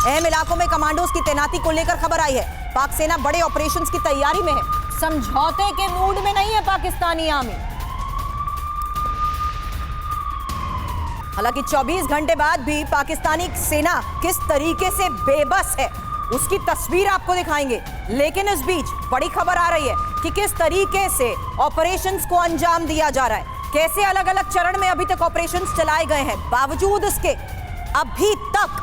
अहम इलाकों में कमांडोज की तैनाती को लेकर खबर आई है। पाक सेना बड़े ऑपरेशंस की तैयारी में है, समझौते के मूड में नहीं है पाकिस्तानी आर्मी। हालांकि 24 घंटे बाद भी पाकिस्तानी सेना किस तरीके से बेबस है उसकी तस्वीर आपको दिखाएंगे। लेकिन इस बीच बड़ी खबर आ रही है कि किस तरीके से ऑपरेशंस को अंजाम दिया जा रहा है, कैसे अलग अलग चरण में अभी तक ऑपरेशंस चलाए गए हैं। बावजूद इसके अभी तक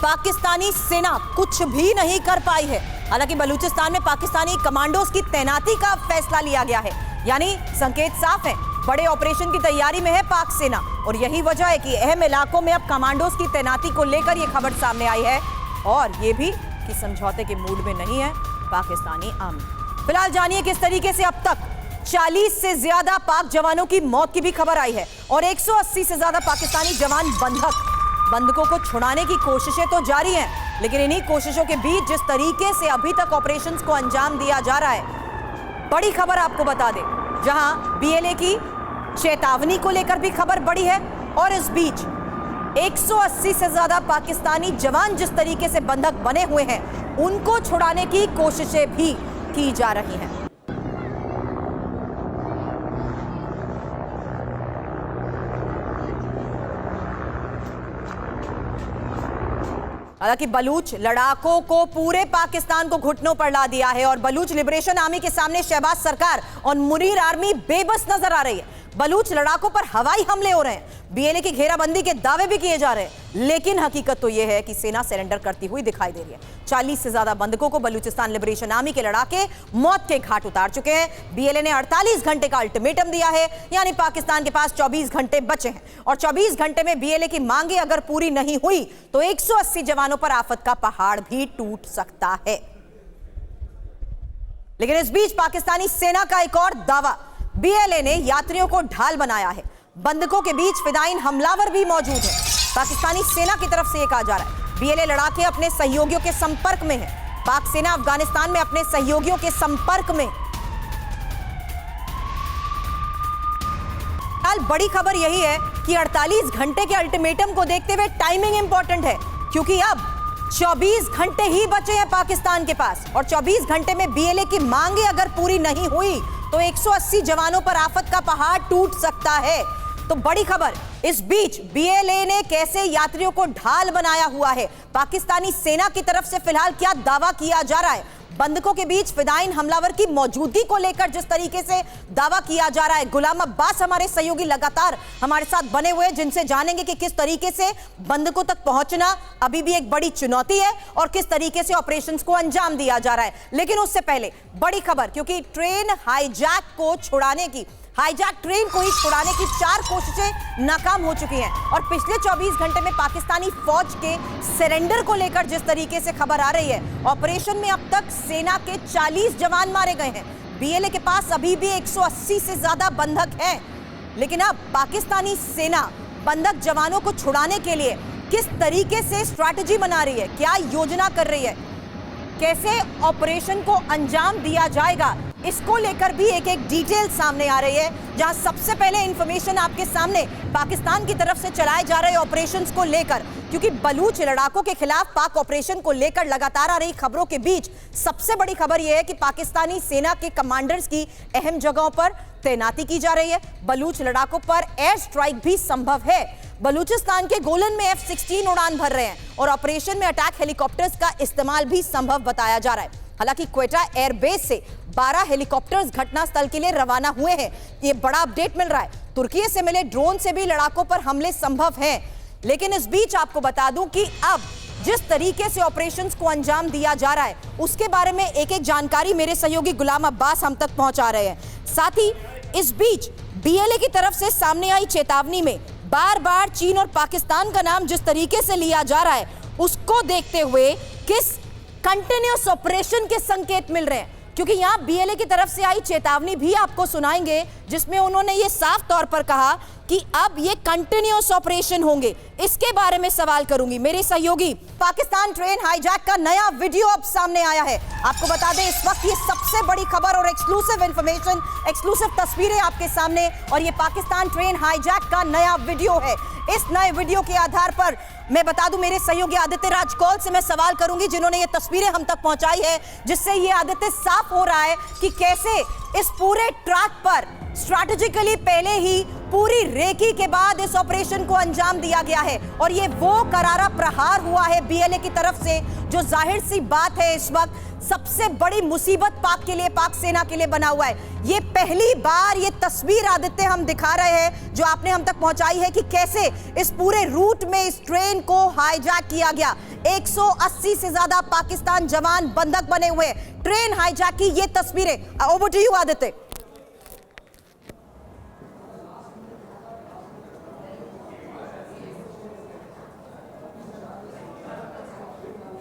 पाकिस्तानी सेना कुछ भी नहीं कर पाई है। हालांकि बलूचिस्तान में पाकिस्तानी कमांडोज की तैनाती का फैसला लिया गया है, यानी संकेत साफ है, बड़े ऑपरेशन की तैयारी में है पाक सेना। और यही वजह है कि अहम इलाकों में अब कमांडोज की तैनाती को लेकर यह खबर सामने आई है, और यह भी कि समझौते के मूड में नहीं है पाकिस्तानी आर्मी। फिलहाल जानिए किस तरीके से अब तक 40 से ज्यादा पाक जवानों की मौत की भी खबर आई है और 180 से ज्यादा पाकिस्तानी जवान बंधकों को छुड़ाने की कोशिशें तो जारी हैं, लेकिन इन्हीं कोशिशों के बीच जिस तरीके से अभी तक ऑपरेशंस को अंजाम दिया जा रहा है, बड़ी खबर आपको बता दें, जहां बीएलए की चेतावनी को लेकर भी खबर बड़ी है, और इस बीच 180 से ज्यादा पाकिस्तानी जवान जिस तरीके से बंधक बने हुए हैं, उनको छुड़ाने की कोशिशें भी की जा रही हैं। हालांकि बलूच लड़ाकों को पूरे पाकिस्तान को घुटनों पर ला दिया है और बलूच लिबरेशन आर्मी के सामने शहबाज सरकार और मुनीर आर्मी बेबस नजर आ रही है। बलूच लड़ाकों पर हवाई हमले हो रहे हैं, बीएलए की घेराबंदी के दावे भी किए जा रहे हैं, लेकिन हकीकत तो यह है कि सेना सरेंडर करती हुई दिखाई दे रही है। 40 से ज्यादा बंधकों को बलूचिस्तान लिबरेशन आर्मी के लड़ाके मौत के घाट उतार चुके हैं। बीएलए ने 48 घंटे का अल्टीमेटम दिया है, यानी पाकिस्तान के पास 24 घंटे बचे हैं, और 24 घंटे में बीएलए की मांगे अगर पूरी नहीं हुई तो 180 जवानों पर आफत का पहाड़ भी टूट सकता है। लेकिन इस बीच पाकिस्तानी सेना का एक और दावा, बीएलए ने यात्रियों को ढाल बनाया है, बंधकों के बीच फिदायीन हमलावर भी मौजूद है। पाकिस्तानी सेना की तरफ से यह कहा जा रहा है बीएलए लड़ाके अपने सहयोगियों के संपर्क में है। पाक सेना अफगानिस्तान में अपने सहयोगियों के संपर्क में। बड़ी खबर यही है कि 48 घंटे के अल्टीमेटम को देखते हुए टाइमिंग इंपॉर्टेंट है, क्योंकि अब 24 घंटे ही बचे हैं पाकिस्तान के पास, और 24 घंटे में बीएलए की मांगे अगर पूरी नहीं हुई तो 180 जवानों पर आफत का पहाड़ टूट सकता है। तो बड़ी खबर, इस बीच बीएलए ने कैसे यात्रियों को ढाल बनाया हुआ है, पाकिस्तानी सेना की तरफ से फिलहाल क्या दावा किया जा रहा है, बंधकों के बीच फिदायीन हमलावर की मौजूदगी को लेकर जिस तरीके से दावा किया जा रहा है। गुलाम अब्बास हमारे सहयोगी लगातार हमारे साथ बने हुए हैं, जिनसे जानेंगे कि किस तरीके से बंधकों तक पहुंचना अभी भी एक बड़ी चुनौती है और किस तरीके से ऑपरेशंस को अंजाम दिया जा रहा है। लेकिन उससे पहले बड़ी खबर, क्योंकि ट्रेन हाईजैक को छुड़ाने की, हाईजैक ट्रेन को ही छुड़ाने की 4 कोशिशें नाकाम हो चुकी हैं, और पिछले 24 घंटे में पाकिस्तानी फौज के सरेंडर को लेकर जिस तरीके से खबर आ रही है, ऑपरेशन में अब तक सेना के 40 जवान मारे गए हैं। बीएलए के पास अभी भी 180 से ज्यादा बंधक हैं, लेकिन अब पाकिस्तानी सेना बंधक जवानों को छुड़ाने के लिए किस तरीके से स्ट्रैटेजी बना रही है, क्या योजना कर रही है, कैसे ऑपरेशन को अंजाम दिया जाएगा, इसको लेकर भी एक एक डिटेल सामने आ रही है। जहां सबसे पहले इंफॉर्मेशन आपके सामने पाकिस्तान की तरफ से चलाए जा रहे ऑपरेशंस को लेकर, क्योंकि बलूच लड़ाकों के खिलाफ पाक ऑपरेशन को लेकर लगातार आ रही खबरों के बीच सबसे बड़ी खबर यह है कि पाकिस्तानी सेना के कमांडर्स की अहम जगहों पर तैनाती की जा रही है। बलूच लड़ाकों पर एयर स्ट्राइक भी संभव है। बलूचिस्तान के गोलन में F-16 उड़ान भर रहे हैं और ऑपरेशन में अटैक हेलीकॉप्टर्स का इस्तेमाल भी संभव बताया जा रहा है। हालांकि क्वेटा एयरबेस से 12 हेलीकॉप्टर्स घटनास्थल के लिए रवाना हुए हैं, ये बड़ा अपडेट मिल रहा है। तुर्की से मिले ड्रोन से भी लड़ाकों पर हमले संभव हैं। लेकिन इस बीच आपको बता दूं कि अब जिस तरीके से ऑपरेशंस को अंजाम दिया जा रहा है, उसके बारे में एक एक जानकारी मेरे सहयोगी गुलाम अब्बास हम तक पहुंचा रहे हैं। साथ ही इस बीच बीएलए की तरफ से सामने आई चेतावनी में बार बार चीन और पाकिस्तान का नाम जिस तरीके से लिया जा रहा है, उसको देखते हुए किस कंटिन्यूअस ऑपरेशन के संकेत मिल रहे हैं, क्योंकि यहां बीएलए की तरफ से आई चेतावनी भी आपको सुनाएंगे, जिसमें उन्होंने ये साफ तौर पर कहा कि अब ये कंटिन्यूअस ऑपरेशन होंगे। इसके बारे में सवाल करूंगी मेरे सहयोगी। पाकिस्तान ट्रेन हाईजैक का नया वीडियो अब सामने आया है। आपको बता दें, इस वक्त ये सबसे बड़ी खबर और एक्सक्लूसिव इंफॉर्मेशन, एक्सक्लूसिव तस्वीरें आपके सामने, और ये पाकिस्तान ट्रेन हाईजैक का नया वीडियो है। इस नए वीडियो के आधार पर मैं बता दूं, मेरे सहयोगी आदित्य राजकौल से मैं सवाल करूंगी जिन्होंने ये तस्वीरें हम तक पहुंचाई है, जिससे ये आदित्य साफ हो रहा है कि कैसे इस पूरे ट्रैक पर स्ट्रैटेजिकली पहले ही पूरी रेकी के बाद इस ऑपरेशन को अंजाम दिया गया है। और ये वो करारा प्रहार हुआ है बीएलए की तरफ से, जो जाहिर सी बात है इस वक्त सबसे बड़ी मुसीबत पाक के लिए, पाक सेना के लिए बना हुआ है। ये पहली बार ये तस्वीर आदित्य हम दिखा रहे हैं जो आपने हम तक पहुंचाई है कि कैसे इस पूरे रूट में इस ट्रेन को हाईजैक किया गया। 180 से ज्यादा पाकिस्तान जवान बंधक बने हुए, ट्रेन हाईजैक की ये तस्वीरें। Over to you Aditya.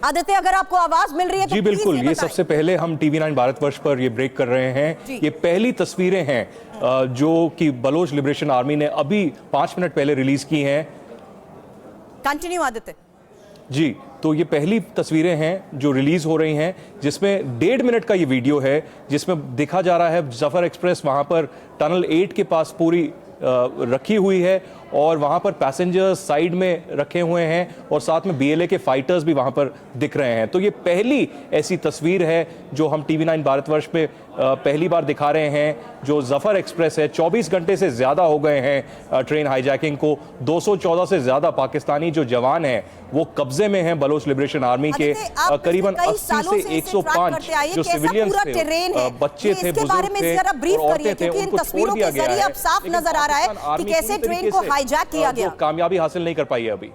Aditya, अगर आपको आवाज मिल रही है तो जी बिल्कुल, ये सबसे पहले हम TV9 भारतवर्ष पर ये ब्रेक कर रहे हैं। ये पहली तस्वीरें हैं जो कि बलोच लिबरेशन आर्मी ने अभी 5 मिनट पहले रिलीज की हैं। कंटिन्यू आदित्य। जी, तो ये पहली तस्वीरें हैं जो रिलीज हो रही हैं, जिसमें 1.5 मिनट का ये वीडियो है, जिसमें दिखा जा रहा है जफर एक्सप्रेस वहां पर टनल 8 के पास पूरी रखी हुई है और वहां पर पैसेंजर्स साइड में रखे हुए हैं और साथ में बीएलए के फाइटर्स भी वहां पर दिख रहे हैं। तो ये पहली ऐसी तस्वीर है जो हम TV9 भारतवर्ष पे पहली बार दिखा रहे हैं। जो जफर एक्सप्रेस है, 24 घंटे से ज्यादा हो गए हैं ट्रेन हाईजैकिंग को। 214 से ज्यादा पाकिस्तानी जो जवान हैं वो कब्जे में हैं बलोच लिबरेशन आर्मी के। करीबन 80 से 105 जो सिविलियंस थे, बच्चे थे, बुजुर्ग थे और औरतें थे, उनको छोड़ दिया गया है। साफ नजर आ रहा है कि कैसे ट्रेन को हाईजैक किया गया। कामयाबी हासिल नहीं कर पाई है अभी।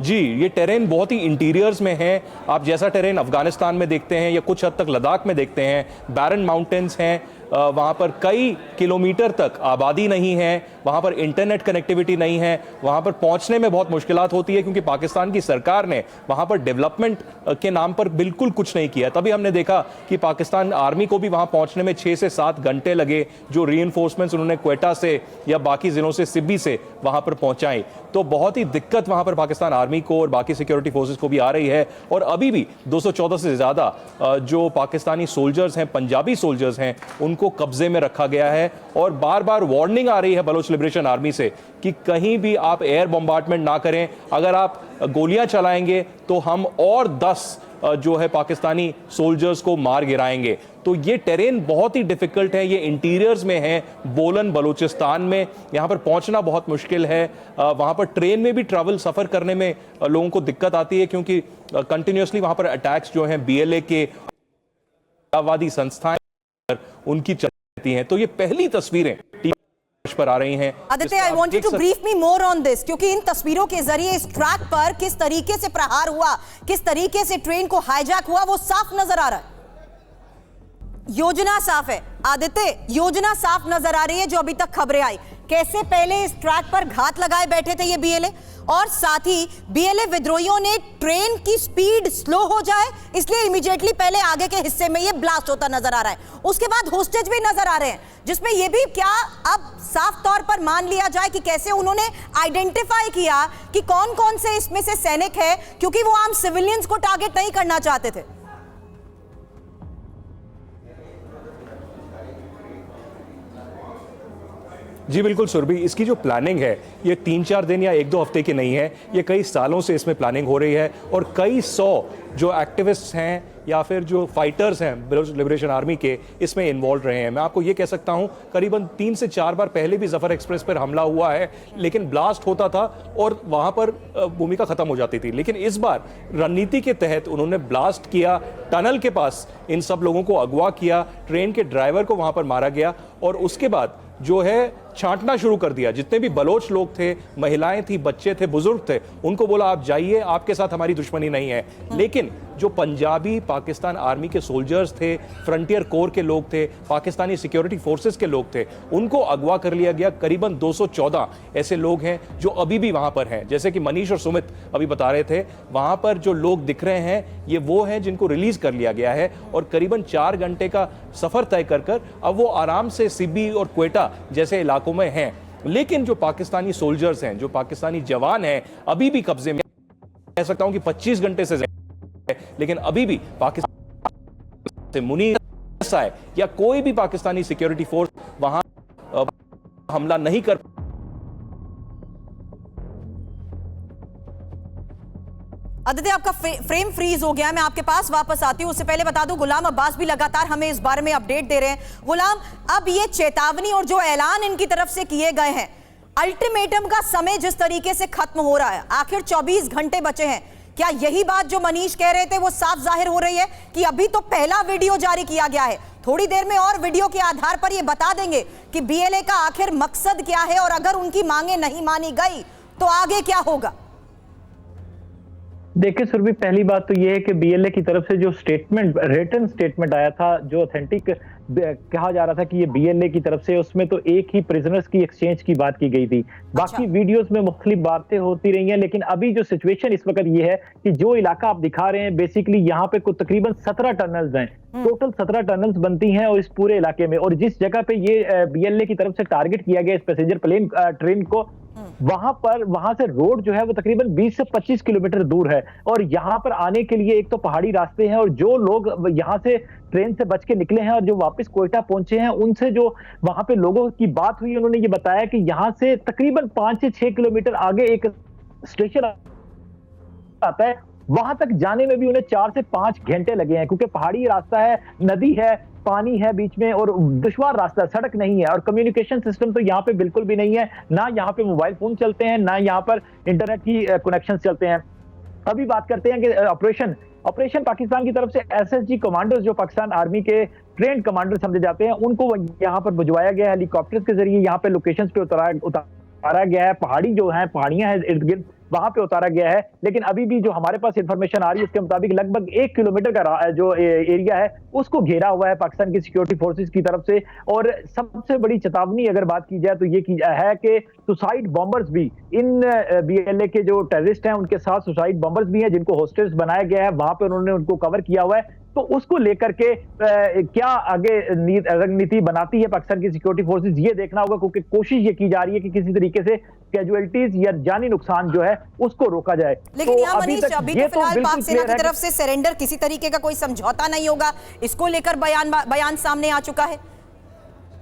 जी, ये टेरेन बहुत ही इंटीरियर्स में है। आप जैसा टेरेन अफगानिस्तान में देखते हैं या कुछ हद तक लद्दाख में देखते हैं, बैरन माउंटेन्स हैं, वहाँ पर कई किलोमीटर तक आबादी नहीं है, वहाँ पर इंटरनेट कनेक्टिविटी नहीं है, वहाँ पर पहुँचने में बहुत मुश्किलात होती है क्योंकि पाकिस्तान की सरकार ने वहाँ पर डेवलपमेंट के नाम पर बिल्कुल कुछ नहीं किया। तभी हमने देखा कि पाकिस्तान आर्मी को भी वहाँ पहुँचने में 6 से 7 घंटे लगे, जो रीइंफोर्समेंट्स उन्होंने क्वेटा से या बाकी ज़िलों से, सिब्बी से वहाँ पर पहुँचाई। तो बहुत ही दिक्कत वहाँ पर पाकिस्तान आर्मी को और बाकी सिक्योरिटी फोर्सेस को भी आ रही है। और अभी भी 214 से ज़्यादा जो पाकिस्तानी सोल्जर्स हैं, पंजाबी सोल्जर्स हैं, उनको कब्जे में रखा गया है। और बार बार वार्निंग आ रही है बलोच लिबरेशन आर्मी से कि कहीं भी आप एयर बॉम्बार्डमेंट ना करें। अगर आप गोलियां चलाएंगे तो हम और 10 जो है पाकिस्तानी सोल्जर्स को मार गिराएंगे। तो ये टेरेन बहुत ही डिफिकल्ट है, ये इंटीरियर्स में है, बोलन बलूचिस्तान में। यहाँ पर पहुँचना बहुत मुश्किल है। वहाँ पर ट्रेन में भी ट्रैवल सफ़र करने में लोगों को दिक्कत आती है क्योंकि कंटिन्यूसली वहाँ पर अटैक्स जो हैं बीएलए के आतंकवादी संस्थाएं उनकी चलती हैं। तो ये पहली तस्वीरें पर आ रही हैं। Aditya, I want you to brief me more on this, क्योंकि इन तस्वीरों के जरिए इस ट्रैक पर किस तरीके से प्रहार हुआ, किस तरीके से ट्रेन को हाईजैक हुआ, वो साफ नजर आ रहा है। योजना साफ है आदित्य, योजना साफ नजर आ रही है। जो अभी तक खबरें आई, कैसे पहले इस ट्रैक पर घात लगाए बैठे थे ये बीएलए, और साथ ही बीएलए विद्रोहियों ने ट्रेन की स्पीड स्लो हो जाए इसलिए इमीडिएटली पहले आगे के हिस्से में ये ब्लास्ट होता नजर आ रहा है। उसके बाद होस्टेज भी नजर आ रहे हैं, जिसमें ये भी क्या अब साफ तौर पर मान लिया जाए कि कैसे उन्होंने आइडेंटिफाई किया कि कौन कौन से इसमें से सैनिक है, क्योंकि वो आम सिविलियंस को टारगेट नहीं करना चाहते थे। जी बिल्कुल सुरभि, इसकी जो प्लानिंग है ये 3-4 दिन या 1-2 हफ्ते की नहीं है, ये कई सालों से इसमें प्लानिंग हो रही है। और कई 100 जो एक्टिविस्ट्स हैं या फिर जो फाइटर्स हैं बलोच लिबरेशन आर्मी के, इसमें इन्वॉल्व रहे हैं। मैं आपको ये कह सकता हूँ करीबन 3 से 4 बार पहले भी जफर एक्सप्रेस पर हमला हुआ है, लेकिन ब्लास्ट होता था और वहाँ पर भूमिका खत्म हो जाती थी। लेकिन इस बार रणनीति के तहत उन्होंने ब्लास्ट किया, टनल के पास इन सब लोगों को अगवा किया, ट्रेन के ड्राइवर को वहाँ पर मारा गया और उसके बाद जो है छांटना शुरू कर दिया। जितने भी बलोच लोग थे, महिलाएं थी, बच्चे थे, बुजुर्ग थे, उनको बोला आप जाइए, आपके साथ हमारी दुश्मनी नहीं है। लेकिन जो पंजाबी पाकिस्तान आर्मी के सोल्जर्स थे, फ्रंटियर कोर के लोग थे, पाकिस्तानी सिक्योरिटी फोर्सेस के लोग थे, उनको अगवा कर लिया गया। करीबन 214 ऐसे लोग हैं जो अभी भी वहां पर हैं। जैसे कि मनीष और सुमित अभी बता रहे थे, वहां पर जो लोग दिख रहे हैं ये वो हैं जिनको रिलीज कर लिया गया है और करीबन 4 घंटे का सफर तय कर अब वो आराम से सिब्बी और क्वेटा जैसे इलाकों में हैं। लेकिन जो पाकिस्तानी सोल्जर्स हैं, जो पाकिस्तानी जवान हैं, अभी भी कब्जे में, कह सकता हूं कि 25 घंटे से, लेकिन अभी भी पाकिस्तान से मुनीर है या कोई भी पाकिस्तानी सिक्योरिटी फोर्स वहां हमला नहीं कर। आदित्य, आपका फ्रेम फ्रीज हो गया है, मैं आपके पास वापस आती हूं। उससे पहले बता दूं, गुलाम अब्बास भी लगातार हमें इस बारे में अपडेट दे रहे हैं। गुलाम, अब ये चेतावनी और जो ऐलान इनकी तरफ से किए गए हैं, अल्टीमेटम का समय जिस तरीके से खत्म हो रहा है, आखिर 24 घंटे बचे हैं, क्या यही बात जो मनीष कह रहे थे वो साफ जाहिर हो रही है कि अभी तो पहला वीडियो जारी किया गया है, थोड़ी देर में और वीडियो के आधार पर ये बता देंगे कि बीएलए का आखिर मकसद क्या है, और अगर उनकी मांगे नहीं मानी गई तो आगे क्या होगा? देखिए सुरभि, पहली बात तो ये है कि बीएलए की तरफ से जो स्टेटमेंट, रिटन स्टेटमेंट आया था, जो ऑथेंटिक कहा जा रहा था कि ये बीएलए की तरफ से, उसमें तो एक ही प्रिजनर्स की एक्सचेंज की बात की गई थी। बाकी वीडियोस में मुख्तलिफ बातें होती रही हैं, लेकिन अभी जो सिचुएशन इस वक्त ये है कि जो इलाका आप दिखा रहे हैं, बेसिकली यहाँ पे कुछ तकरीबन 17 टनल्स हैं, टोटल 17 टनल्स बनती हैं और इस पूरे इलाके में, और जिस जगह पे ये बीएलए की तरफ से टारगेट किया गया इस पैसेंजर प्लेन ट्रेन को, वहां से रोड जो है वो तकरीबन 20 से 25 किलोमीटर दूर है, और यहाँ पर आने के लिए एक तो पहाड़ी रास्ते हैं, और जो लोग यहाँ से ट्रेन से बच के निकले हैं और जो वापस कोयटा पहुंचे हैं, उनसे जो वहां पे लोगों की बात हुई, उन्होंने ये बताया कि यहाँ से तकरीबन 5 से 6 किलोमीटर आगे एक स्टेशन आता है, वहां तक जाने में भी उन्हें 4 से 5 घंटे लगे हैं, क्योंकि पहाड़ी रास्ता है, नदी है, पानी है बीच में, और दुश्वार रास्ता, सड़क नहीं है, और कम्युनिकेशन सिस्टम तो यहाँ पे बिल्कुल भी नहीं है, ना यहाँ पे मोबाइल फोन चलते हैं, ना यहाँ पर इंटरनेट की कनेक्शन चलते हैं। अभी बात करते हैं कि ऑपरेशन पाकिस्तान की तरफ से एसएसजी कमांडोज, जो पाकिस्तान आर्मी के ट्रेंड कमांडर समझे जाते हैं, उनको यहाँ पर भिजवाया गया है, हेलीकॉप्टर के जरिए यहाँ पे लोकेशन पे उतारा गया है, पहाड़ी जो है, पहाड़ियां हैं इर्द गिर्द, वहां पे उतारा गया है। लेकिन अभी भी जो हमारे पास इंफॉर्मेशन आ रही है, उसके मुताबिक लगभग 1 किलोमीटर का जो एरिया है उसको घेरा हुआ है पाकिस्तान की सिक्योरिटी फोर्सेस की तरफ से। और सबसे बड़ी चेतावनी अगर बात की जाए तो ये की है कि सुसाइड बॉम्बर्स भी, इन बीएलए के जो टेररिस्ट हैं उनके साथ सुसाइड बॉम्बर्स भी हैं, जिनको होस्टेज बनाया गया है, वहां पे उन्होंने उनको कवर किया हुआ है। तो उसको लेकर के क्या आगे रणनीति बनाती है पाकिस्तान की सिक्योरिटी फोर्सेस, ये देखना होगा, क्योंकि कोशिश ये की जा रही है कि किसी तरीके से कैजुअलिटीज या जानी नुकसान जो है उसको रोका जाए। लेकिन तो यहाँ मनीष, अभी तो फिलहाल पाक सेना की तरफ से सरेंडर, किसी तरीके का कोई समझौता नहीं होगा, इसको लेकर बयान सामने आ चुका है।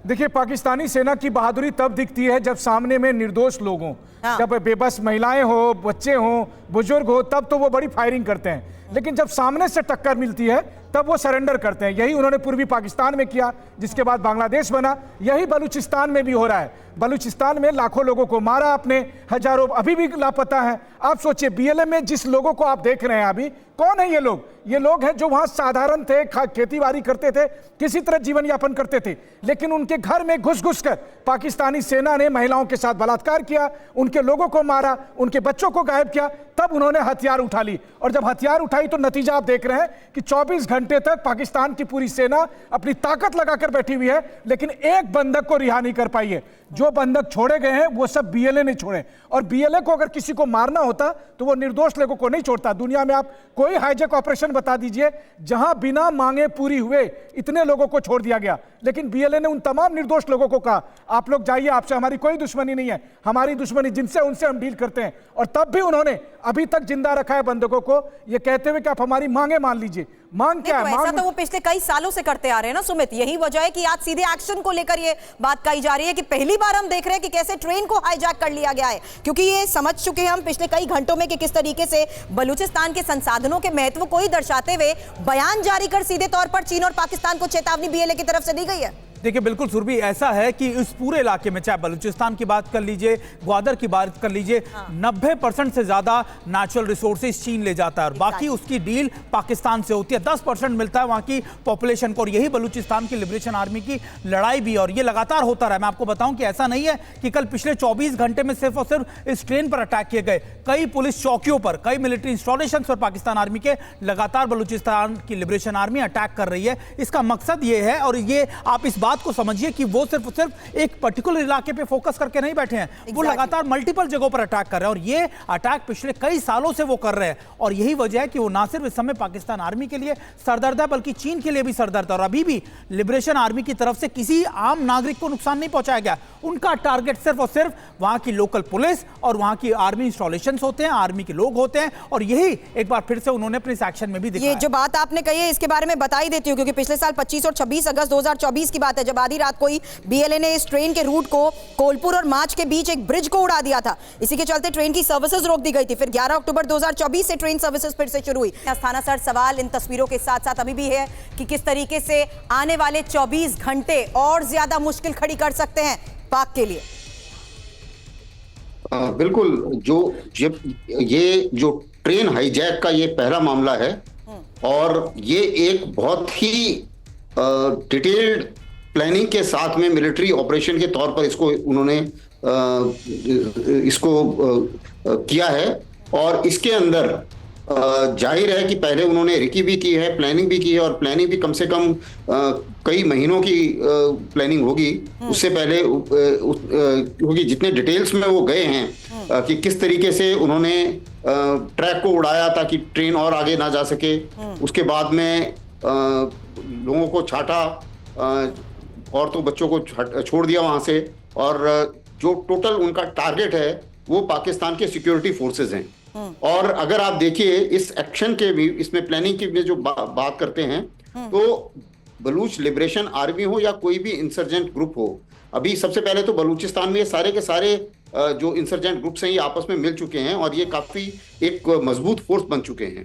देखिए, पाकिस्तानी सेना की बहादुरी तब दिखती है जब सामने में निर्दोष लोग हों, जब बेबस महिलाएं हो, बच्चे हों, बुजुर्ग हो, तब तो वो बड़ी फायरिंग करते हैं, लेकिन जब सामने से टक्कर मिलती है तब वो सरेंडर करते हैं। यही उन्होंने पूर्वी पाकिस्तान में किया, जिसके बाद बांग्लादेश बना, यही बलूचिस्तान में भी हो रहा है। बलूचिस्तान में लाखों लोगों को मारा आपने, हजारों अभी भी लापता हैं। आप सोचिए, बीएलए में जिस लोगों को आप देख रहे हैं अभी, कौन है ये लोग? ये लोग हैं जो वहां साधारण थे, खेती बाड़ी करते थे, किसी तरह जीवन यापन करते थे, लेकिन उनके घर में घुस घुस कर पाकिस्तानी सेना ने महिलाओं के साथ बलात्कार किया, उनके लोगों को मारा, उनके बच्चों को गायब किया। तब उन्होंने हथियार उठा ली, और जब हथियार उठाई तो नतीजा आप देख रहे हैं कि 24 घंटे तक पाकिस्तान की पूरी सेना अपनी ताकत लगाकर बैठी हुई है, लेकिन एक बंधक को रिहा नहीं कर पाई है। जो बंधक छोड़े गए हैं वो सब बीएलए ने छोड़े, और बीएलए को अगर किसी को मारना होता तो वो निर्दोष लोगों को नहीं छोड़ता। दुनिया में आप कोई हाईजैक ऑपरेशन बता दीजिए जहां बिना मांगे पूरी हुए इतने लोगों को छोड़ दिया गया, लेकिन बीएलए ने उन तमाम निर्दोष लोगों को कहा, आप लोग जाइए, आपसे हमारी कोई दुश्मनी नहीं है, हमारी दुश्मनी जिनसे उनसे हम डील करते हैं। और तब भी उन्होंने अभी तक जिंदा रखा है बंधकों को, ये कहते हुए कि आप हमारी मांगे मान लीजिए। मांग क्या है? ऐसा तो वो पिछले कई सालों से करते आ रहे हैं ना सुमित, यही वजह है कि आज सीधे एक्शन को लेकर ये बात कही जा रही है कि पहली बार हम देख रहे हैं कि कैसे ट्रेन को हाईजैक कर लिया गया है, क्योंकि ये समझ चुके हैं हम पिछले कई घंटों में कि किस तरीके से बलूचिस्तान के संसाधनों के महत्व को ही दर्शाते हुए बयान जारी कर सीधे तौर पर चीन और पाकिस्तान को चेतावनी बीएलए की तरफ से दी गई है। देखिए, बिल्कुल सुरभि, ऐसा है कि इस पूरे इलाके में, चाहे बलूचिस्तान की बात कर लीजिए, ग्वादर की बात कर लीजिए, 90% से ज्यादा नेचुरल रिसोर्सेज चीन ले जाता है, और बाकी उसकी डील पाकिस्तान से होती है। 10% मिलता है वहां की पॉपुलेशन को, और यही बलूचिस्तान की लिबरेशन आर्मी की लड़ाई भी, और ये लगातार होता रहा। मैं आपको बताऊं कि ऐसा नहीं है कि कल पिछले 24 घंटे में सिर्फ और सिर्फ इस ट्रेन पर अटैक किए गए, कई पुलिस चौकियों पर, कई मिलिट्री इंस्टॉलेशन पर पाकिस्तान आर्मी के लगातार बलूचिस्तान की लिबरेशन आर्मी अटैक कर रही है। इसका मकसद ये है, और ये आप इस बात को समझिए कि वो सिर्फ एक पर्टिकुलर इलाके पे फोकस करके नहीं बैठे हैं, वो लगातार मल्टीपल जगहों पर अटैक कर रहे हैं, और ये अटैक पिछले कई सालों से वो कर रहे हैं। और यही वजह है कि वो ना सिर्फ इस समय पाकिस्तान आर्मी के लिए सरदर्द है, बल्कि चीन के लिए भी सरदर्द है। और अभी भी लिबरेशन आर्मी की तरफ से किसी आम नागरिक को नुकसान नहीं पहुंचाया गया, उनका टारगेट सिर्फ और सिर्फ वहां की लोकल पुलिस और वहां की आर्मी इंस्टॉलेशंस होते हैं, आर्मी के लोग होते हैं, और यही एक बार फिर से उन्होंने अपने इस एक्शन में भी दिखाया। ये जो बात आपने कही है इसके बारे में बता ही देती हूँ, क्योंकि पिछले साल 25 और 26 अगस्त 2024 की बात है, जब आधी रात को ही बीएलए ने इस ट्रेन के रूट को कोलपुर और माच के बीच एक ब्रिज को उड़ा दिया था। इसी के चलते ट्रेन की सर्विसेज रोक दी गई थी। फिर 11 अक्टूबर 2024 से ट्रेन सर्विसेज फिर से शुरू हुई। अस्थाना सर, सवाल इन तस्वीरों के साथ साथ अभी भी है कि किस तरीके से आने वाले 24 घंटे और ज्यादा मुश्किल खड़ी कर सकते हैं पाक के लिए। बिल्कुल, ये जो ट्रेन हाईजैक का ये पहला मामला है और ये एक बहुत ही डिटेल्ड प्लानिंग के साथ में मिलिट्री ऑपरेशन के तौर पर इसको उन्होंने किया है। और इसके अंदर जाहिर है कि पहले उन्होंने रिकी भी की है, प्लानिंग भी की है, और प्लानिंग भी कम से कम कई महीनों की प्लानिंग होगी, उससे पहले क्योंकि जितने डिटेल्स में वो गए हैं कि किस तरीके से उन्होंने ट्रैक को उड़ाया ताकि ट्रेन और आगे ना जा सके, उसके बाद में लोगों को छाटा, औरतों बच्चों को छोड़ दिया वहां से, और जो टोटल उनका टारगेट है वो पाकिस्तान के सिक्योरिटी फोर्सेस हैं। और अगर आप देखिए इस एक्शन के भी, इसमें प्लानिंग की भी जो बात करते हैं, तो बलूच लिबरेशन आर्मी हो या कोई भी इंसर्जेंट ग्रुप हो, अभी सबसे पहले तो बलूचिस्तान में ये सारे के सारे जो इंसर्जेंट ग्रुप्स हैं ये आपस में मिल चुके हैं और ये काफी एक मजबूत फोर्स बन चुके हैं।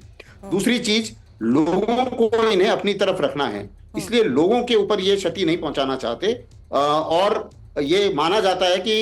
दूसरी चीज, लोगों को इन्हें अपनी तरफ रखना है, इसलिए लोगों के ऊपर ये क्षति नहीं पहुंचाना चाहते। और ये माना जाता है कि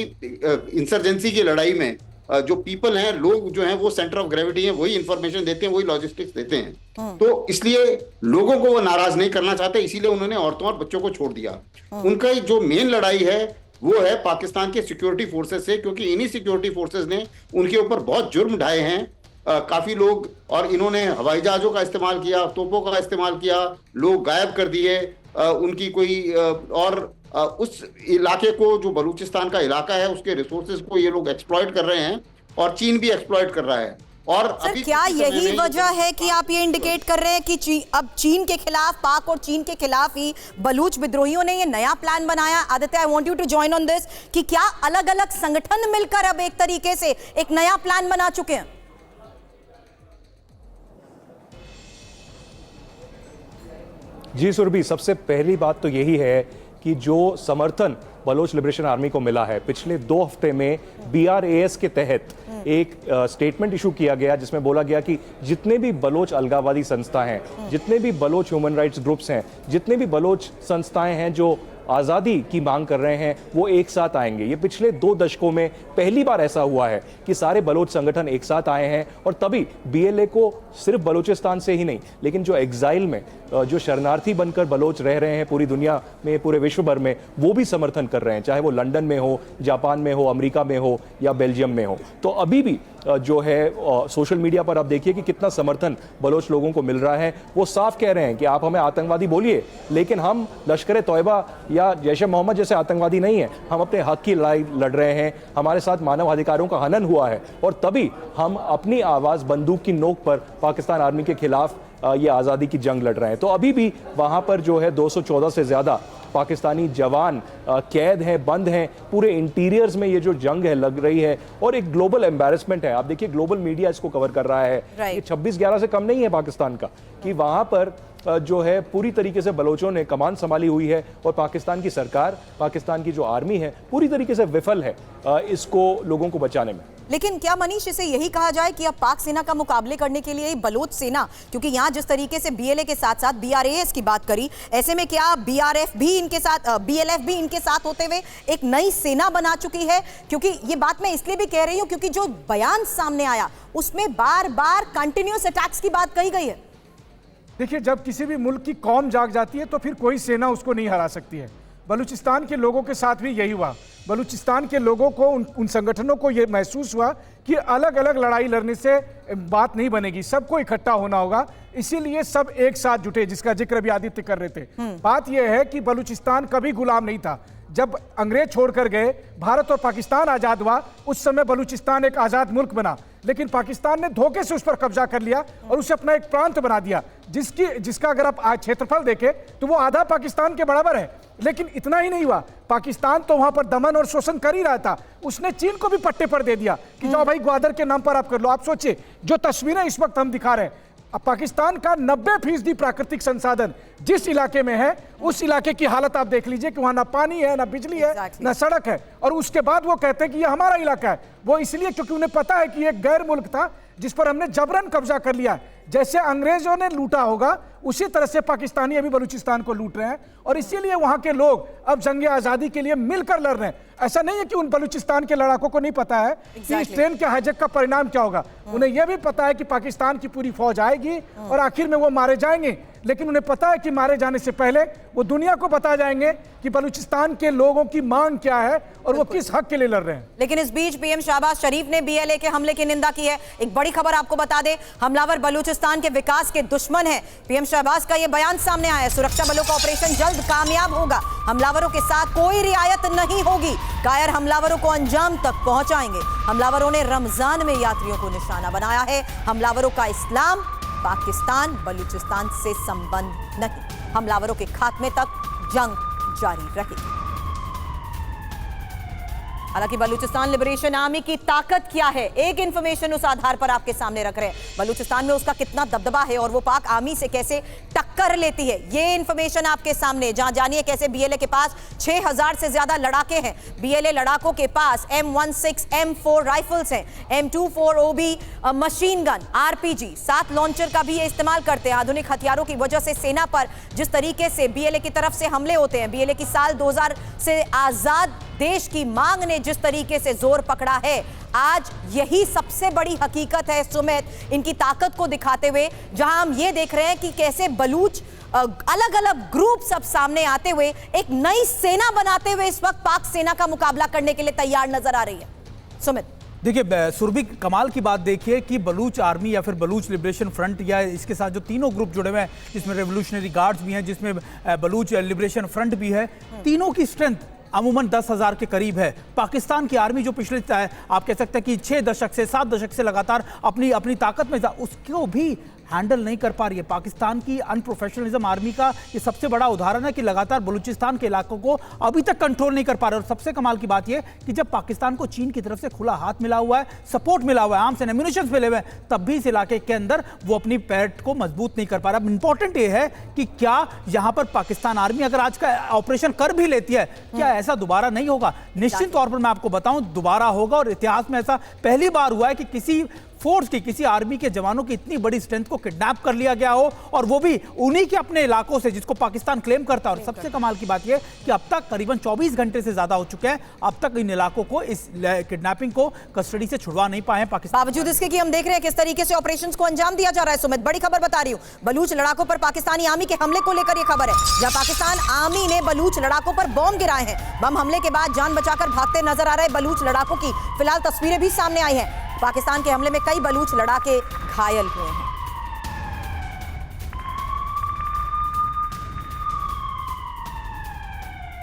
इंसर्जेंसी की लड़ाई में जो पीपल हैं, लोग जो हैं वो सेंटर ऑफ ग्रेविटी हैं, वही इंफॉर्मेशन देते हैं, वही लॉजिस्टिक्स देते हैं। तो इसलिए लोगों को वो नाराज नहीं करना चाहते, इसीलिए उन्होंने औरतों और बच्चों को छोड़ दिया। उनका जो मेन लड़ाई है वो है पाकिस्तान के सिक्योरिटी फोर्सेस से, क्योंकि इन्हीं सिक्योरिटी फोर्सेस ने उनके ऊपर बहुत जुर्म ढाए हैं काफी लोग, और इन्होंने हवाई जहाजों का इस्तेमाल किया, तोपों का इस्तेमाल किया, लोग गायब कर दिए उनकी कोई और उस इलाके को, जो बलूचिस्तान का इलाका है, उसके रिसोर्सेज को ये लोग एक्सप्लॉइट कर रहे हैं और चीन भी एक्सप्लॉइट कर रहा है। और सर, क्या यही वजह है कि आप ये इंडिकेट कर रहे हैं कि अब चीन के खिलाफ, पाक और चीन के खिलाफ ही बलूच विद्रोहियों ने ये नया प्लान बनाया? Aditya, I want you to join on this, कि क्या अलग अलग संगठन मिलकर अब एक तरीके से एक नया प्लान बना चुके हैं? जी सुरभि, सबसे पहली बात तो यही है कि जो समर्थन बलोच लिबरेशन आर्मी को मिला है, पिछले 2 हफ्ते में BRAS के तहत एक स्टेटमेंट इशू किया गया जिसमें बोला गया कि जितने भी बलोच अलगाववादी संस्था हैं, जितने भी बलोच ह्यूमन राइट्स ग्रुप्स हैं, जितने भी बलोच संस्थाएं हैं जो आज़ादी की मांग कर रहे हैं, वो एक साथ आएंगे। ये पिछले 2 दशकों में पहली बार ऐसा हुआ है कि सारे बलोच संगठन एक साथ आए हैं, और तभी BLA को सिर्फ बलूचिस्तान से ही नहीं, लेकिन जो एग्जाइल में, जो शरणार्थी बनकर बलोच रह रहे हैं पूरी दुनिया में, पूरे विश्व भर में, वो भी समर्थन कर रहे हैं, चाहे वो लंदन में हो, जापान में हो, अमेरिका में हो या बेल्जियम में हो। तो अभी भी जो है सोशल मीडिया पर आप देखिए कि कितना समर्थन बलोच लोगों को मिल रहा है। वो साफ कह रहे हैं कि आप हमें आतंकवादी बोलिए, लेकिन हम लश्कर तौयबा या जैश ए मोहम्मद जैसे आतंकवादी नहीं है। हम अपने हक की लड़ाई लड़ रहे हैं, हमारे साथ मानव अधिकारों का हनन हुआ है, और तभी हम अपनी आवाज़ बंदूक की नोक पर पाकिस्तान आर्मी के खिलाफ ये आज़ादी की जंग लड़ रहे हैं। तो अभी भी वहाँ पर जो है 214 से ज़्यादा पाकिस्तानी जवान कैद हैं, बंद हैं, पूरे इंटीरियर्स में ये जो जंग है लग रही है, और एक ग्लोबल एम्बैरेसमेंट है। आप देखिए ग्लोबल मीडिया इसको कवर कर रहा है। ये 26/11 से कम नहीं है पाकिस्तान का, कि वहाँ पर जो है पूरी तरीके से बलोचों ने कमान संभाली हुई है, और पाकिस्तान की सरकार, पाकिस्तान की जो आर्मी है, पूरी तरीके से विफल है इसको लोगों को बचाने में। लेकिन क्या मनीष इसे यही कहा जाए कि अब पाक सेना का मुकाबले करने के लिए बलोच सेना, क्योंकि यहाँ जिस तरीके से BLA के साथ साथ BRAS की बात करी, ऐसे में क्या BRF भी इनके साथ, BLF भी इनके साथ होते हुए एक नई सेना बना चुकी है? क्योंकि ये बात मैं इसलिए भी कह रही हूँ क्योंकि जो बयान सामने आया उसमें बार बार कंटिन्यूअस अटैक्स की बात कही गई है। देखिए, जब किसी भी मुल्क की कौम जाग जाती है तो फिर कोई सेना उसको नहीं हरा सकती है। बलूचिस्तान के लोगों के साथ भी यही हुआ। बलूचिस्तान के लोगों को, उन संगठनों को यह महसूस हुआ कि अलग अलग लड़ाई लड़ने से बात नहीं बनेगी, सबको इकट्ठा होना होगा, इसीलिए सब एक साथ जुटे, जिसका जिक्र भी आदित्य कर रहे थे। बात यह है कि बलूचिस्तान कभी गुलाम नहीं था। जब अंग्रेज छोड़कर गए, भारत और पाकिस्तान आजाद हुआ, उस समय बलूचिस्तान एक आजाद मुल्क बना, लेकिन पाकिस्तान ने धोखे से उस पर कब्जा कर लिया और उसे अपना एक प्रांत बना दिया, जिसका अगर आप आज क्षेत्रफल देखें तो वो आधा पाकिस्तान के बराबर है। लेकिन इतना ही नहीं हुआ, पाकिस्तान तो वहां पर दमन और शोषण कर ही रहा था, उसने चीन को भी पट्टे पर दे दिया कि जाओ भाई ग्वादर के नाम पर आप कर लो। आप सोचिए, जो तस्वीरें इस वक्त हम दिखा रहे हैं, अब पाकिस्तान का 90% प्राकृतिक संसाधन जिस इलाके में है, उस इलाके की हालत आप देख लीजिए कि वहां ना पानी है, ना बिजली है, ना सड़क है, और उसके बाद वो कहते हैं कि ये हमारा इलाका है। वो इसलिए क्योंकि उन्हें पता है कि ये गैर मुल्क था जिस पर हमने जबरन कब्जा कर लिया। जैसे अंग्रेजों ने लूटा होगा, उसी तरह से पाकिस्तानी अभी बलूचिस्तान को लूट रहे हैं, और इसीलिए वहां के लोग अब जंग आजादी के लिए मिलकर लड़ रहे हैं। ऐसा नहीं है कि उन बलूचिस्तान के लड़ाकों को नहीं पता है कि इस ट्रेन के हाईजैक का परिणाम क्या होगा। उन्हें यह भी पता है कि पाकिस्तान की पूरी फौज आएगी और आखिर में वो मारे जाएंगे, लेकिन उन्हें पता है कि मारे जाने से पहले वो दुनिया को बता जाएंगे कि बलूचिस्तान के लोगों की मांग क्या है और वो किस हक के लिए लड़ रहे हैं। लेकिन इस बीच पीएम शहबाज शरीफ ने बीएलए के हमले की निंदा की है। एक बड़ी खबर आपको बता दें, हमलावर बलूचिस्तान के विकास के दुश्मन हैं। पीएम शहबाज का यह बयान सामने आया है, सुरक्षा बलों का ऑपरेशन जल्द कामयाब होगा, हमलावरों के साथ कोई रियायत नहीं होगी, कायर हमलावरों को अंजाम तक पहुंचाएंगे। हमलावरों ने रमजान में यात्रियों को निशाना बनाया है। हमलावरों का इस्लाम, पाकिस्तान, बलूचिस्तान से संबंध नहीं। हमलावरों के खात्मे तक जंग जारी रहेगी। हालांकि बलूचिस्तान लिबरेशन आर्मी की ताकत क्या है, एक इंफॉर्मेशन उस आधार पर आपके सामने रख रहे हैं। बलूचिस्तान में उसका कितना दबदबा है और वो पाक आर्मी से कैसे टक्कर लेती है, ये इंफॉर्मेशन आपके सामने। जहां जानिए कैसे बीएलए के पास 6000 से ज्यादा लड़ाके हैं। बीएलए लड़ाकों के पास M16 M4 राइफल्स हैं, M24OB machine gun, RPG, 7 launcher का भी ये इस्तेमाल करते हैं। आधुनिक हथियारों की वजह से सेना पर जिस तरीके से बीएलए की तरफ से हमले होते हैं, बीएलए की साल 2000 से आजाद देश की मांग ने जिस तरीके से जोर पकड़ा है, आज यही सबसे बड़ी हकीकत है सुमित, इनकी ताकत को दिखाते हुए। जहां हम ये देख रहे हैं कि कैसे बलूच अलग अलग ग्रुप सब सामने आते हुए एक नई सेना बनाते हुए इस वक्त पाक सेना का मुकाबला करने के लिए तैयार नजर आ रही है। सुमित देखिए सुरभि, कमाल की बात देखिए कि बलूच आर्मी या फिर बलूच लिबरेशन फ्रंट या इसके साथ जो तीनों ग्रुप जुड़े हुए हैं, जिसमें रेवोल्यूशनरी गार्ड्स भी हैं, जिसमें बलूच लिबरेशन फ्रंट भी है, तीनों की स्ट्रेंथ अमूमन 10,000 के करीब है। पाकिस्तान की आर्मी जो पिछले आप कह सकते हैं कि 6 दशक से 7 दशक से लगातार अपनी ताकत में उसको भी हैंडल नहीं कर पा रही है। पाकिस्तान की अनप्रोफेशनलिज्म आर्मी का ये सबसे बड़ा उदाहरण है कि लगातार बलूचिस्तान के इलाकों को अभी तक कंट्रोल नहीं कर पा रहे। और सबसे कमाल की बात यह कि जब पाकिस्तान को चीन की तरफ से खुला हाथ मिला हुआ है, सपोर्ट मिला हुआ है, आर्म्स एंड एम्यूनिशन मिले हुए हैं, तब भी इस इलाके के अंदर वो अपनी पैठ को मजबूत नहीं कर पा रहा। इंपॉर्टेंट ये है कि क्या यहां पर पाकिस्तान आर्मी अगर आज का ऑपरेशन कर भी लेती है, क्या ऐसा दोबारा नहीं होगा? निश्चित तौर पर मैं आपको बताऊं, दोबारा होगा। और इतिहास में ऐसा पहली बार हुआ है कि किसी फोर्स की, किसी आर्मी के जवानों की इतनी बड़ी स्ट्रेंथ को किडनैप कर लिया गया हो, और वो भी उन्हीं के अपने इलाकों से जिसको पाकिस्तान क्लेम करता है। और सबसे कमाल की बात यह कि अब तक करीबन 24 घंटे से ज्यादा हो चुके हैं, अब तक इन इलाकों को, इस किडनैपिंग को कस्टडी से छुड़वा नहीं पाए पाकिस्तान। बावजूद इसके कि हम देख रहे हैं किस तरीके से ऑपरेशंस को अंजाम दिया जा रहा है। सुमित, बड़ी खबर बता रही हूं, बलूच लड़ाकों पर पाकिस्तानी आर्मी के हमले को लेकर यह खबर है, जहां पाकिस्तान आर्मी ने बलूच लड़ाकों पर बॉम्ब गिराए हैं। बम हमले के बाद जान बचाकर भागते नजर आ रहे बलूच लड़ाकों की फिलहाल तस्वीरें भी सामने आई हैं। पाकिस्तान के हमले में कई बलूच लड़ाके घायल हुए हैं।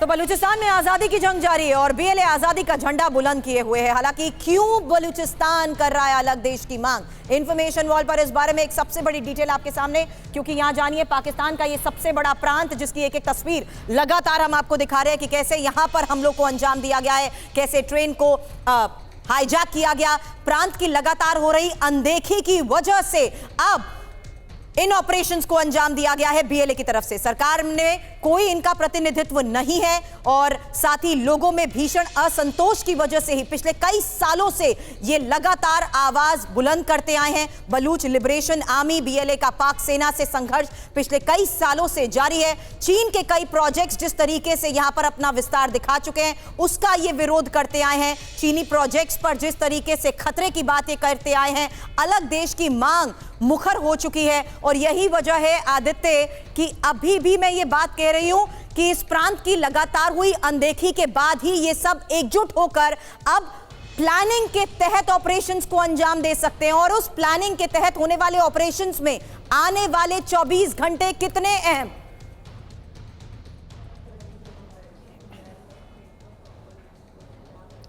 तो बलूचिस्तान में आजादी की जंग जारी है और बीएलए आजादी का झंडा बुलंद किए हुए है। हालांकि क्यों बलूचिस्तान कर रहा है अलग देश की मांग, इंफॉर्मेशन वॉल पर इस बारे में एक सबसे बड़ी डिटेल आपके सामने, क्योंकि यहां जानिए पाकिस्तान का ये सबसे बड़ा प्रांत, जिसकी एक एक तस्वीर लगातार हम आपको दिखा रहे हैं कि कैसे यहां पर हमलों को अंजाम दिया गया है, कैसे ट्रेन को हाईजैक किया गया। प्रांत की लगातार हो रही अनदेखी की वजह से अब इन ऑपरेशंस को अंजाम दिया गया है बीएलए की तरफ से। सरकार में कोई इनका प्रतिनिधित्व नहीं है और साथ ही लोगों में भीषण असंतोष की वजह से ही पिछले कई सालों से ये लगातार आवाज बुलंद करते आए हैं। बलूच लिबरेशन आर्मी बीएलए का पाक सेना से संघर्ष पिछले कई सालों से जारी है। चीन के कई प्रोजेक्ट्स जिस तरीके से यहां पर अपना विस्तार दिखा चुके हैं, उसका ये विरोध करते आए हैं। चीनी प्रोजेक्ट्स पर जिस तरीके से खतरे की बातें करते आए हैं, अलग देश की मांग मुखर हो चुकी है। और यही वजह है आदित्य कि अभी भी मैं ये बात कह रही हूं कि इस प्रांत की लगातार हुई अनदेखी के बाद ही ये सब एकजुट होकर अब प्लानिंग के तहत ऑपरेशंस को अंजाम दे सकते हैं। और उस प्लानिंग के तहत होने वाले ऑपरेशंस में आने वाले 24 घंटे कितने अहम।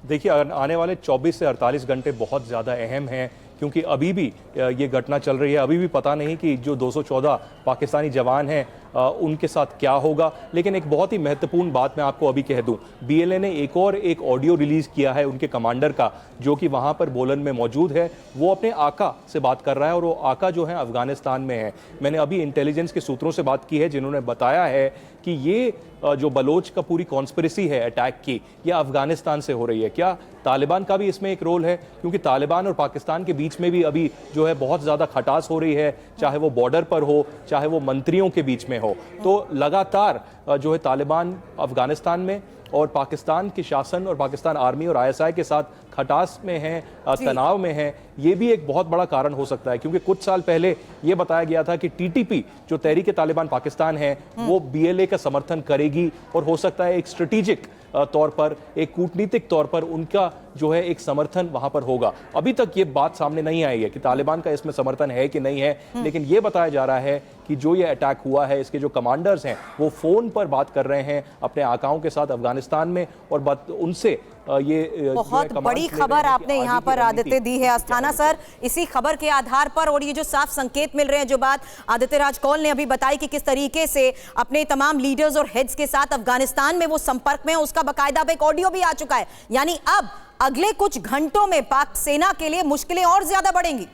देखिए, आने वाले 24 से 48 घंटे बहुत ज़्यादा अहम हैं, क्योंकि अभी भी ये घटना चल रही है। अभी भी पता नहीं कि जो 214 पाकिस्तानी जवान हैं उनके साथ क्या होगा। लेकिन एक बहुत ही महत्वपूर्ण बात मैं आपको अभी कह दूं, बीएलए ने एक ऑडियो रिलीज़ किया है उनके कमांडर का, जो कि वहां पर बोलन में मौजूद है। वो अपने आका से बात कर रहा है और वो आका जो है अफगानिस्तान में है। मैंने अभी इंटेलिजेंस के सूत्रों से बात की है, जिन्होंने बताया है कि ये जो बलोच का पूरी कॉन्स्पिरेसी है अटैक की, यह अफगानिस्तान से हो रही है। क्या तालिबान का भी इसमें एक रोल है? क्योंकि तालिबान और पाकिस्तान के बीच में भी अभी जो है बहुत ज़्यादा खटास हो रही है, चाहे वो बॉर्डर पर हो, चाहे वो मंत्रियों के बीच में हो। तो लगातार जो है तालिबान अफगानिस्तान में और पाकिस्तान के शासन और पाकिस्तान आर्मी और आईएसआई के साथ खटास में है, तनाव में है। ये भी एक बहुत बड़ा कारण हो सकता है, क्योंकि कुछ साल पहले ये बताया गया था कि टीटीपी जो तहरीक तालिबान पाकिस्तान है वो बीएलए का समर्थन करेगी और हो सकता है एक स्ट्रेटेजिक तौर पर, एक कूटनीतिक तौर पर उनका जो है एक समर्थन वहां पर होगा। अभी तक ये बात सामने नहीं आई है कि तालिबान का इसमें समर्थन है कि नहीं है, लेकिन ये बताया जा रहा है कि जो ये अटैक हुआ है, इसके जो कमांडर्स हैं वो फोन पर बात कर रहे हैं अपने आकाओं के साथ अफगानिस्तान में, और उनसे ये बहुत बड़ी खबर आपने यहाँ पर आदित्य दी है। अस्थाना सर, इसी खबर के आधार पर और ये जो साफ संकेत मिल रहे हैं, जो बात आदित्य राज कौल ने अभी बताई कि किस तरीके से अपने तमाम लीडर्स और हेड्स के साथ अफगानिस्तान में वो संपर्क में, उसका बाकायदा एक ऑडियो भी आ चुका है। यानी अब अगले कुछ घंटों में पाक सेना के लिए मुश्किलें और ज्यादा बढ़ेंगी।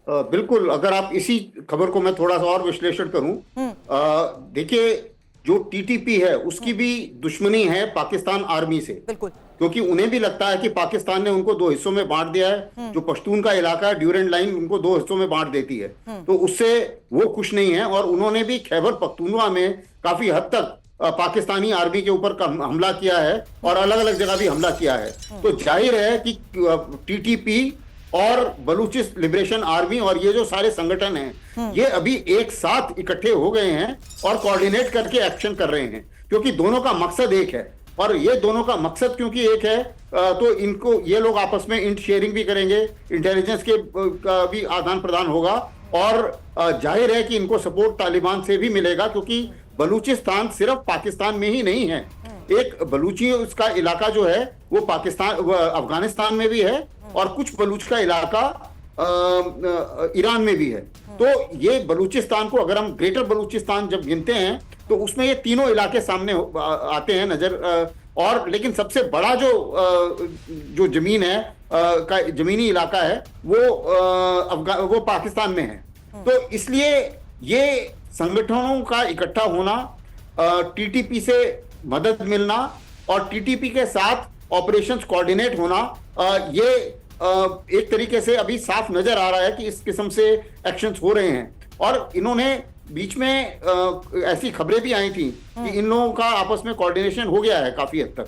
बिल्कुल, अगर आप इसी खबर को मैं थोड़ा सा और विश्लेषण करूं, देखिए जो टीटीपी है उसकी भी दुश्मनी है पाकिस्तान आर्मी से, बिल्कुल, क्योंकि उन्हें भी लगता है कि पाकिस्तान ने उनको दो हिस्सों में बांट दिया है। जो पश्तून का इलाका है, ड्यूरेंट लाइन उनको दो हिस्सों में बांट देती है, तो उससे वो खुश नहीं है। और उन्होंने भी खैबर पख्तूनख्वा में काफी हद तक पाकिस्तानी आर्मी के ऊपर हमला किया है और अलग अलग जगह भी हमला किया है। तो जाहिर है कि टीटीपी और बलूचिस्तान लिबरेशन आर्मी और ये जो सारे संगठन हैं, ये अभी एक साथ इकट्ठे हो गए हैं और कोऑर्डिनेट करके एक्शन कर रहे हैं, क्योंकि दोनों का मकसद एक है। और ये दोनों का मकसद क्योंकि एक है, तो इनको ये लोग आपस में इंट शेयरिंग भी करेंगे, इंटेलिजेंस के का भी आदान प्रदान होगा, और जाहिर है कि इनको सपोर्ट तालिबान से भी मिलेगा, क्योंकि बलूचिस्तान सिर्फ पाकिस्तान में ही नहीं है। एक बलूची उसका इलाका जो है वो अफगानिस्तान में भी है, और कुछ बलूच का इलाका ईरान में भी है। तो ये बलूचिस्तान को अगर हम ग्रेटर बलूचिस्तान जब गिनते हैं तो उसमें ये तीनों इलाके सामने आते हैं नजर। और लेकिन सबसे बड़ा जो जमीन है का जमीनी इलाका है वो पाकिस्तान में है। तो इसलिए ये संगठनों का इकट्ठा होना, टीटीपी से मदद मिलना और टीटीपी के साथ ऑपरेशंस कोऑर्डिनेट होना, ये एक तरीके से अभी साफ नजर आ रहा है कि इस किस्म से एक्शंस हो रहे हैं। और इन्होंने बीच में ऐसी खबरें भी आई थी कि इन लोगों का आपस में कोऑर्डिनेशन हो गया है काफी हद तक।